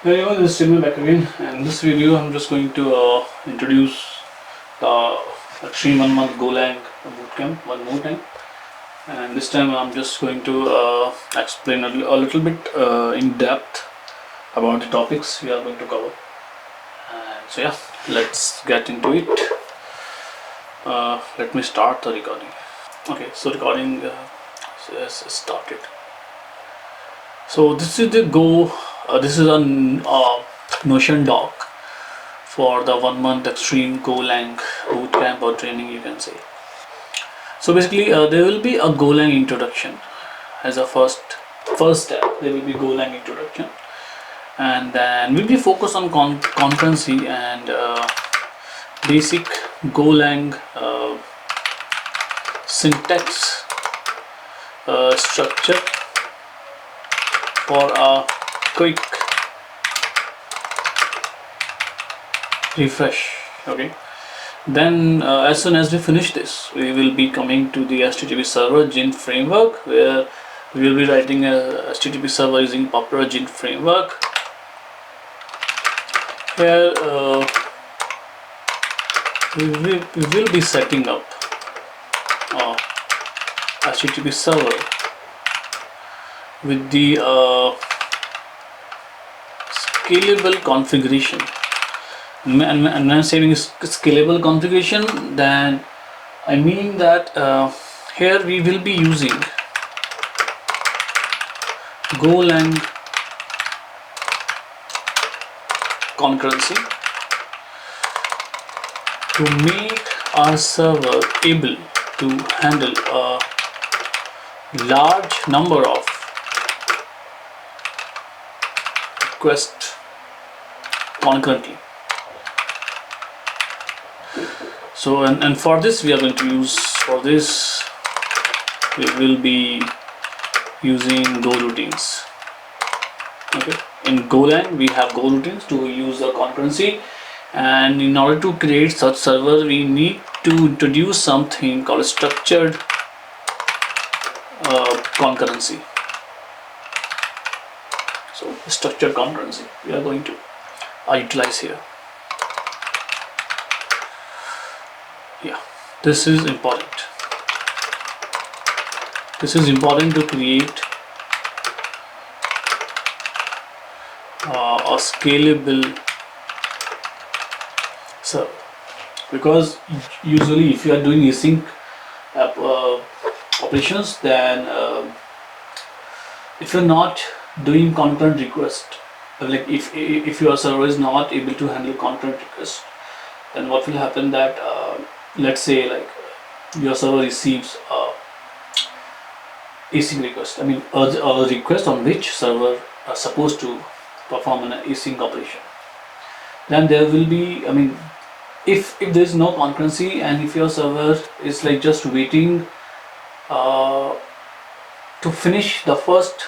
Hey everyone, this is Simon back again, and in this video I'm just going to introduce the Extreme 1 month Golang Bootcamp one more time. And this time I'm just going to explain a little bit in depth about the topics we are going to cover. And so yeah, let's get into it. Let me start the recording. Okay, so recording has started. So this is the this is a Notion doc for the 1 month Extreme Golang Bootcamp or training, you can say. So basically there will be a Golang introduction as a first step. There will be Golang introduction, and then we'll be focused on concurrency and basic Golang syntax structure for a quick refresh. Okay, then as soon as we finish this, we will be coming to the HTTP server Gin framework, where we will be writing a HTTP server using popular Gin framework. Here we will be setting up HTTP server with the scalable configuration. And when I'm saying scalable configuration, then I mean that here we will be using Golang concurrency to make our server able to handle a large number of requests concurrently. So and for this we are going to use, we will be using Go routines. Okay, in Golang we have Go routines to use the concurrency, and in order to create such server we need to introduce something called structured concurrency. So structured concurrency we are going to utilize here. Yeah, this is important. This is important to create a scalable server, because usually if you are doing async operations, then if you're not doing concurrent request, like if your server is not able to handle concurrent request, then what will happen that let's say like your server receives a async request, I mean a request on which server are supposed to perform an async operation, then there will be, I mean, if there is no concurrency and if your server is like just waiting to finish the first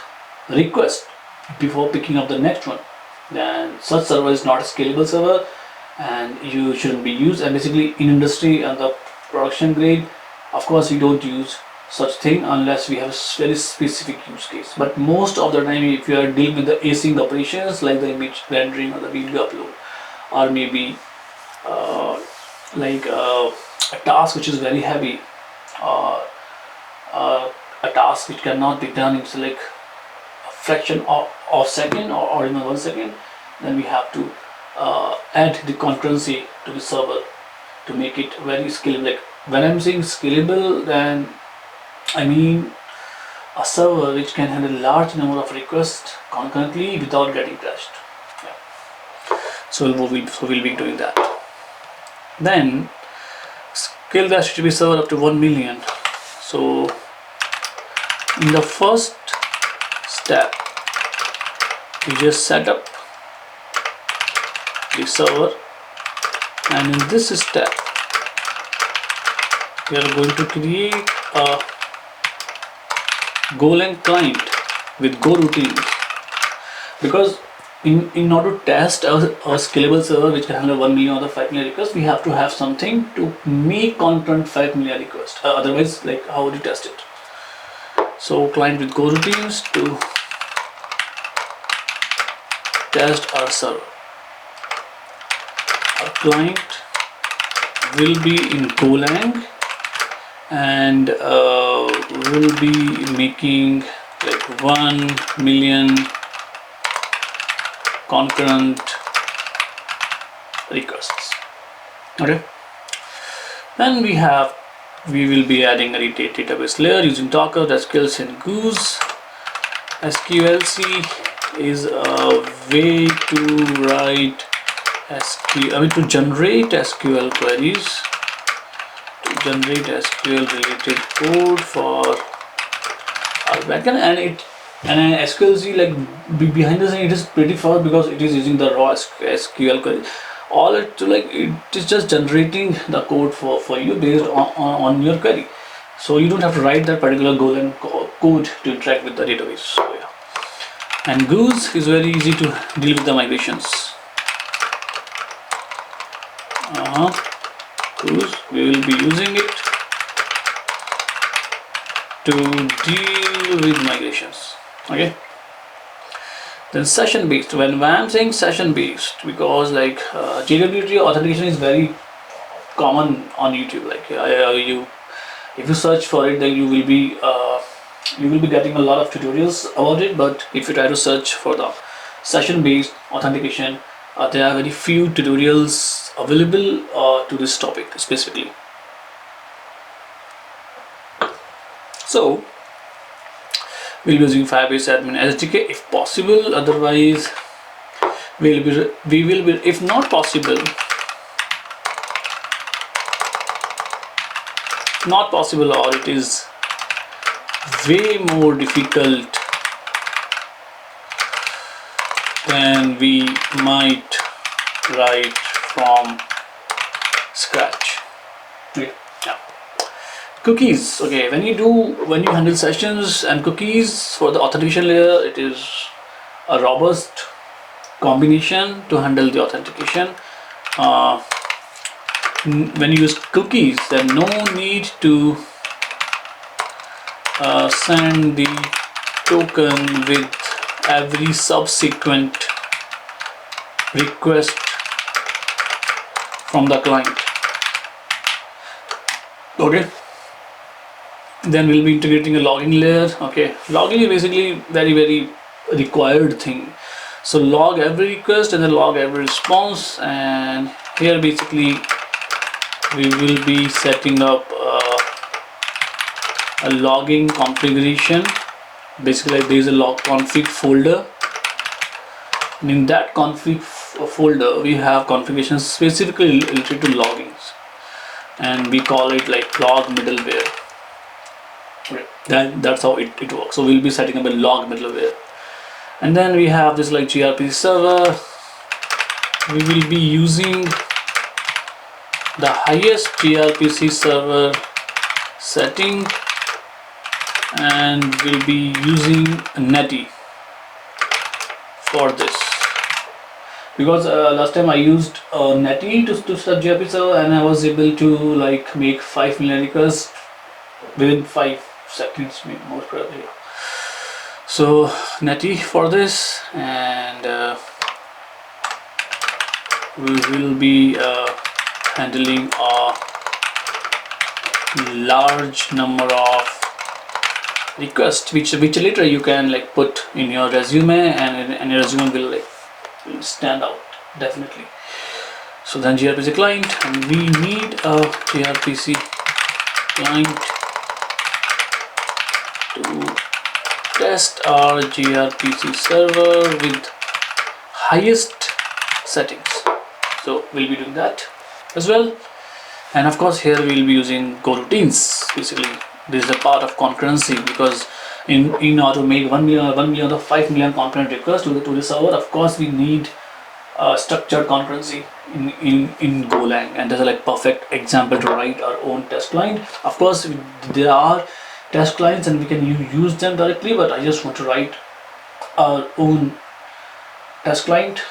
request before picking up the next one, then such server is not a scalable server and you shouldn't be used. And basically in industry and the production grade, of course we don't use such thing unless we have a very specific use case. But most of the time, if you are dealing with the async operations like the image rendering or the video upload, or maybe like a task which is very heavy, a task which cannot be done in like a fraction of second or even 1 second, then we have to add the concurrency to the server to make it very scalable. Like when I'm saying scalable, then I mean a server which can handle large number of requests concurrently without getting crashed. Yeah. So we'll be doing that. Then scale the HTTP server up to 1 million. So in the first step, you just set up the server, and in this step we are going to create a Golang client with Go routines, because in order to test a scalable server which can handle 1 million or 5 million requests, we have to have something to make concurrent 5 million requests. Otherwise, like, how would you test it? So client with Go routines to test our server. Our client will be in Golang and will be making like 1 million concurrent requests. Okay, then we will be adding a database layer using Docker, SQL, and Goose. SQLC is a way to write to generate SQL queries, to generate SQL related code for our backend, and SQLC, like behind the scene, it is pretty fast because it is using the raw SQL query. All it is just generating the code for you based on your query. So you don't have to write that particular Golang code to interact with the database. So yeah, and Goose is very easy to deal with the migrations. Goose, we will be using it to deal with migrations. Okay. Then session based. When I'm saying session based, because like JWT authentication is very common on YouTube. Like if you search for it, then you will be getting a lot of tutorials about it. But if you try to search for the session based authentication, there are very few tutorials available to this topic specifically. So we'll be using firebase admin SDK if possible. Otherwise, we will be if not possible, or it is way more difficult, then we might write from scratch. Okay. Yeah. Cookies. Okay, when you handle sessions and cookies for the authentication layer, it is a robust combination to handle the authentication. When you use cookies, then no need to send the token with every subsequent request from the client. Okay. Then we'll be integrating a logging layer. Okay, logging is basically very required thing. So log every request and then log every response, and here basically we will be setting up a logging configuration. Basically, there is a log config folder, and in that config folder we have configurations specifically related to loggings, and we call it like log middleware. That's how it works. So we'll be setting up a log middleware, and then we have this like gRPC server. We will be using the highest gRPC server setting, and we'll be using Netty for this, because last time I used Netty to set gRPC server, and I was able to like make 5 million requests within 5 seconds, most probably. So Netty for this, and we will be handling a large number of requests, which later you can like put in your resume, and your resume will stand out definitely. So then gRPC client, and we need a gRPC client to test our gRPC server with highest settings. So we'll be doing that as well, and of course here we'll be using Go routines. Basically, this is a part of concurrency, because in order to make 1 million or 5 million concurrent requests to the server, of course we need structured concurrency in Golang, and there's a like perfect example to write our own test client. Of course there are test clients and we can use them directly, but I just want to write our own test client,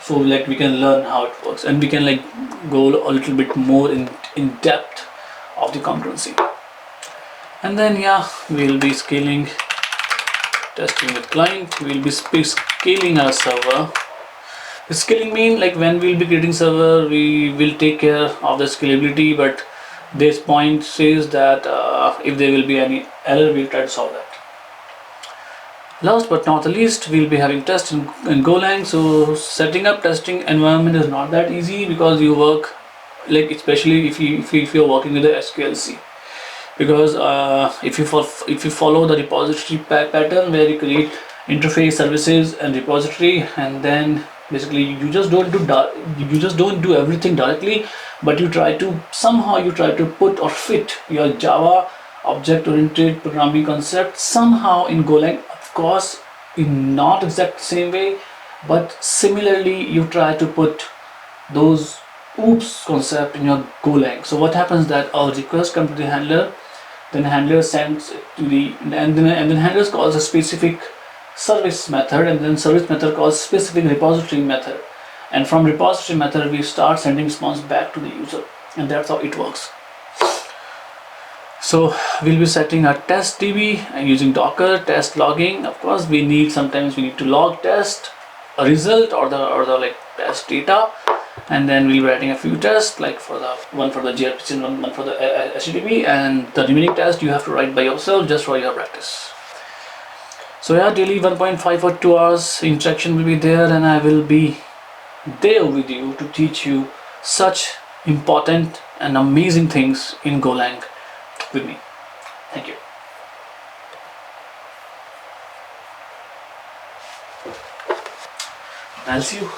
so like we can learn how it works, and we can like go a little bit more in depth of the concurrency. And then yeah, we'll be scaling testing with client. We'll be scaling our server. The scaling mean like when we'll be creating server, we will take care of the scalability, but this point says that if there will be any error, we'll try to solve that. Last but not the least, we'll be having tests in Golang. So setting up testing environment is not that easy, because you work like, especially if you're working with the SQLC, because if you follow the repository pattern where you create interface, services and repository, and then basically you just don't do everything directly, but you try to put or fit your Java object oriented programming concept somehow in Golang. Of course, in not exact same way, but similarly you try to put those oops concept in your Golang. So what happens that our request comes to the handler, then handler sends it to the, and then handler calls a specific service method, and then service method calls specific repository method, and from repository method we start sending response back to the user, and that's how it works. So we'll be setting a test DB and using Docker test logging. Of course, sometimes we need to log test a result or the like test data, and then we'll be writing a few tests, like one for the gRPC and one for the HTTP, and the remaining test you have to write by yourself just for your practice. So yeah, daily 1.5 or 2 hours interaction will be there, and I will be there with you to teach you such important and amazing things in Golang with me. Thank you. I'll see you.